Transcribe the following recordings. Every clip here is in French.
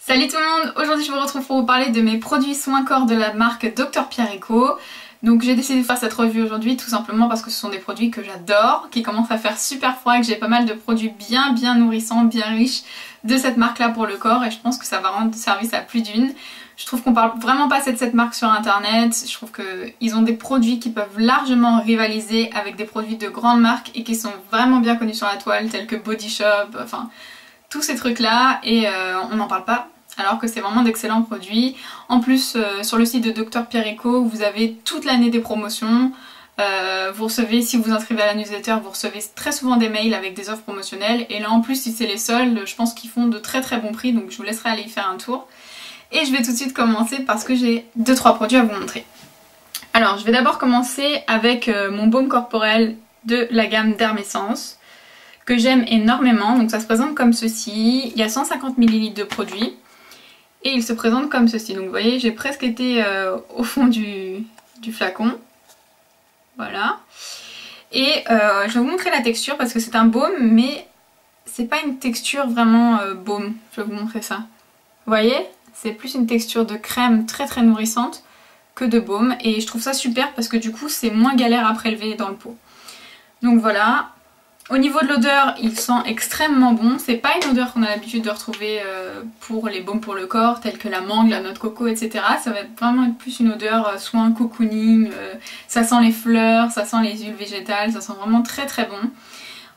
Salut tout le monde, aujourd'hui je vous retrouve pour vous parler de mes produits soins corps de la marque Dr Pierre Eco. Donc j'ai décidé de faire cette revue aujourd'hui tout simplement parce que ce sont des produits que j'adore, qui commencent à faire super froid et que j'ai pas mal de produits bien nourrissants, bien riches de cette marque là pour le corps et je pense que ça va rendre service à plus d'une. Je trouve qu'on parle vraiment pas assez de cette marque sur internet, je trouve qu'ils ont des produits qui peuvent largement rivaliser avec des produits de grandes marques et qui sont vraiment bien connus sur la toile tels que Body Shop, enfin tous ces trucs là et on n'en parle pas. Alors que c'est vraiment d'excellents produits. En plus, sur le site de Dr Pierre Eco, vous avez toute l'année des promotions. Vous recevez, si vous vous inscrivez à la newsletter, vous recevez très souvent des mails avec des offres promotionnelles. Et là en plus, si c'est les soldes, je pense qu'ils font de très bons prix, donc je vous laisserai aller y faire un tour. Et je vais tout de suite commencer parce que j'ai 2-3 produits à vous montrer. Alors, je vais d'abord commencer avec mon baume corporel de la gamme Dermessence, que j'aime énormément. Donc ça se présente comme ceci. Il y a 150 ml de produit. Et il se présente comme ceci. Donc vous voyez, j'ai presque été au fond du flacon. Voilà. Et je vais vous montrer la texture parce que c'est un baume, mais c'est pas une texture vraiment baume. Je vais vous montrer ça. Vous voyez, c'est plus une texture de crème très nourrissante que de baume. Et je trouve ça super parce que du coup, c'est moins galère à prélever dans le pot. Donc voilà. Au niveau de l'odeur, il sent extrêmement bon. C'est pas une odeur qu'on a l'habitude de retrouver pour les baumes pour le corps, tels que la mangue, la noix de coco, etc. Ça va vraiment être plus une odeur soin cocooning, ça sent les fleurs, ça sent les huiles végétales, ça sent vraiment très bon.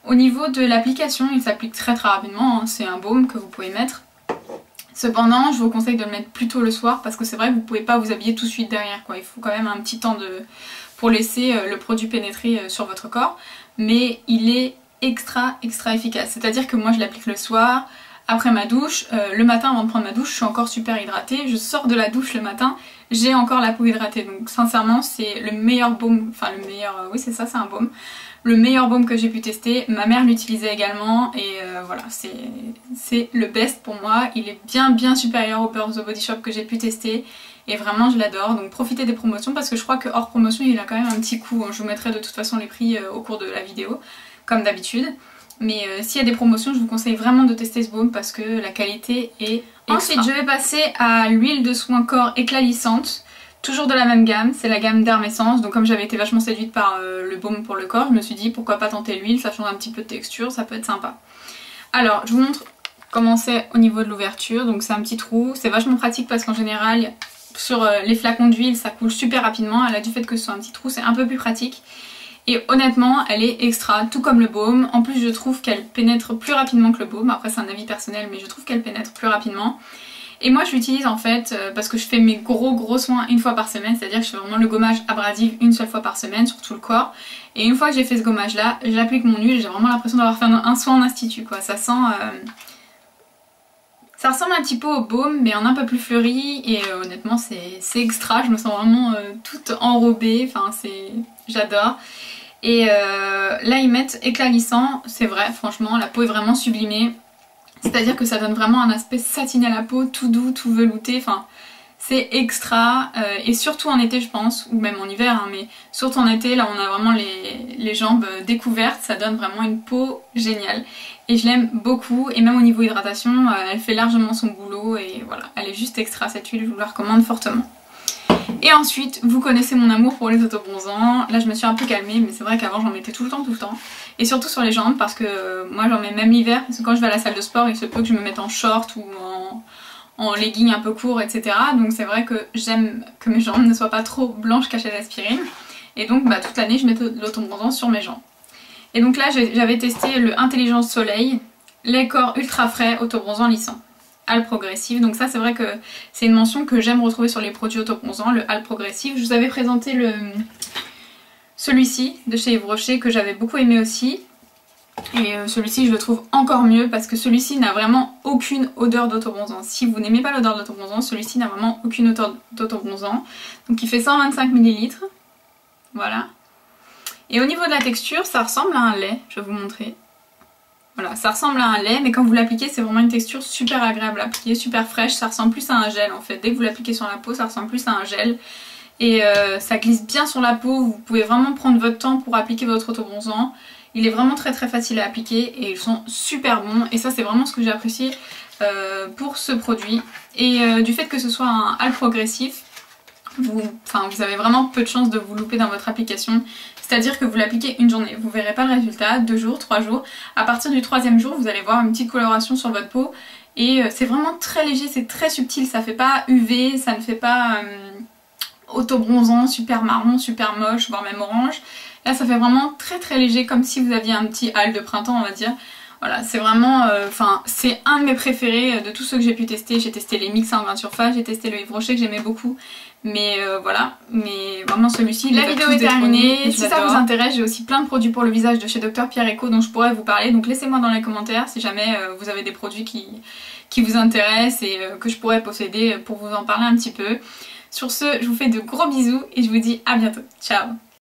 Au niveau de l'application, il s'applique très rapidement, hein. C'est un baume que vous pouvez mettre. Cependant, je vous conseille de le mettre plutôt le soir parce que c'est vrai que vous pouvez pas vous habiller tout de suite derrière, quoi. Il faut quand même un petit temps pour laisser le produit pénétrer sur votre corps. Mais il est extra efficace. C'est-à-dire que moi je l'applique le soir, après ma douche, le matin avant de prendre ma douche, je suis encore super hydratée. Je sors de la douche le matin, j'ai encore la peau hydratée. Donc sincèrement, c'est le meilleur baume, enfin le meilleur, oui c'est ça, c'est un baume. Le meilleur baume que j'ai pu tester. Ma mère l'utilisait également et voilà, c'est le best pour moi. Il est bien supérieur au Beurre The Body Shop que j'ai pu tester. Et vraiment je l'adore, donc profitez des promotions parce que je crois que hors promotion il a quand même un petit coup. Je vous mettrai de toute façon les prix au cours de la vidéo, comme d'habitude. Mais s'il y a des promotions, je vous conseille vraiment de tester ce baume parce que la qualité est extra. Ensuite je vais passer à l'huile de soin corps éclatissante. Toujours de la même gamme, c'est la gamme Dermessence. Donc comme j'avais été vachement séduite par le baume pour le corps, je me suis dit pourquoi pas tenter l'huile, ça change un petit peu de texture, ça peut être sympa. Alors je vous montre comment c'est au niveau de l'ouverture. Donc c'est un petit trou, c'est vachement pratique parce qu'en général sur les flacons d'huile ça coule super rapidement. Là du fait que ce soit un petit trou c'est un peu plus pratique. Et honnêtement elle est extra, tout comme le baume. En plus je trouve qu'elle pénètre plus rapidement que le baume. Après c'est un avis personnel mais je trouve qu'elle pénètre plus rapidement. Et moi je l'utilise en fait parce que je fais mes gros soins une fois par semaine. C'est à dire que je fais vraiment le gommage abrasif une seule fois par semaine sur tout le corps. Et une fois que j'ai fait ce gommage là, j'applique mon huile. J'ai vraiment l'impression d'avoir fait un soin en institut quoi. Ça sent... ça ressemble un petit peu au baume mais en un peu plus fleuri et honnêtement c'est extra. Je me sens vraiment toute enrobée. Enfin j'adore. Et là ils mettent éclaircissant, c'est vrai franchement la peau est vraiment sublimée, c'est à dire que ça donne vraiment un aspect satiné à la peau, tout doux, tout velouté, enfin c'est extra et surtout en été je pense, ou même en hiver hein, mais surtout en été là on a vraiment les jambes découvertes, ça donne vraiment une peau géniale et je l'aime beaucoup et même au niveau hydratation elle fait largement son boulot et voilà elle est juste extra cette huile, je vous la recommande fortement. Et ensuite, vous connaissez mon amour pour les autobronzants. Là je me suis un peu calmée mais c'est vrai qu'avant j'en mettais tout le temps. Et surtout sur les jambes parce que moi j'en mets même l'hiver. Parce que quand je vais à la salle de sport il se peut que je me mette en short ou en legging un peu court etc. Donc c'est vrai que j'aime que mes jambes ne soient pas trop blanches cachées d'aspirine. Et donc bah, toute l'année je mets de l'autobronzant sur mes jambes. Et donc là j'avais testé le Intelligence Soleil, les corps ultra frais autobronzant lissant. Hale progressive, donc ça c'est vrai que c'est une mention que j'aime retrouver sur les produits autobronzants, le hale progressive. Je vous avais présenté celui-ci de chez Yves Rocher que j'avais beaucoup aimé aussi. Et celui-ci je le trouve encore mieux parce que celui-ci n'a vraiment aucune odeur d'autobronzant. Si vous n'aimez pas l'odeur d'autobronzant, celui-ci n'a vraiment aucune odeur d'autobronzant. Donc il fait 125 ml, voilà. Et au niveau de la texture, ça ressemble à un lait, je vais vous montrer. Voilà, ça ressemble à un lait, mais quand vous l'appliquez, c'est vraiment une texture super agréable à appliquer, super fraîche. Ça ressemble plus à un gel en fait. Dès que vous l'appliquez sur la peau, ça ressemble plus à un gel. Et ça glisse bien sur la peau. Vous pouvez vraiment prendre votre temps pour appliquer votre autobronzant. Il est vraiment très facile à appliquer et ils sont super bons. Et ça c'est vraiment ce que j'ai apprécié pour ce produit. Et du fait que ce soit un hâle progressif, vous avez vraiment peu de chances de vous louper dans votre application. C'est-à-dire que vous l'appliquez une journée, vous verrez pas le résultat, 2 jours, 3 jours. À partir du 3e jour, vous allez voir une petite coloration sur votre peau. Et c'est vraiment très léger, c'est très subtil, ça fait pas UV, ça ne fait pas auto-bronzant, super marron, super moche, voire même orange. Là ça fait vraiment très léger, comme si vous aviez un petit hâle de printemps on va dire. Voilà, c'est vraiment, c'est un de mes préférés de tous ceux que j'ai pu tester. J'ai testé les mix en grande surface, j'ai testé le Yves Rocher que j'aimais beaucoup. Mais voilà, mais vraiment celui-ci, la vidéo est terminée. Si ça vous intéresse, j'ai aussi plein de produits pour le visage de chez Dr Pierre Eco dont je pourrais vous parler. Donc laissez-moi dans les commentaires si jamais vous avez des produits qui vous intéressent et que je pourrais posséder pour vous en parler un petit peu. Sur ce, je vous fais de gros bisous et je vous dis à bientôt. Ciao!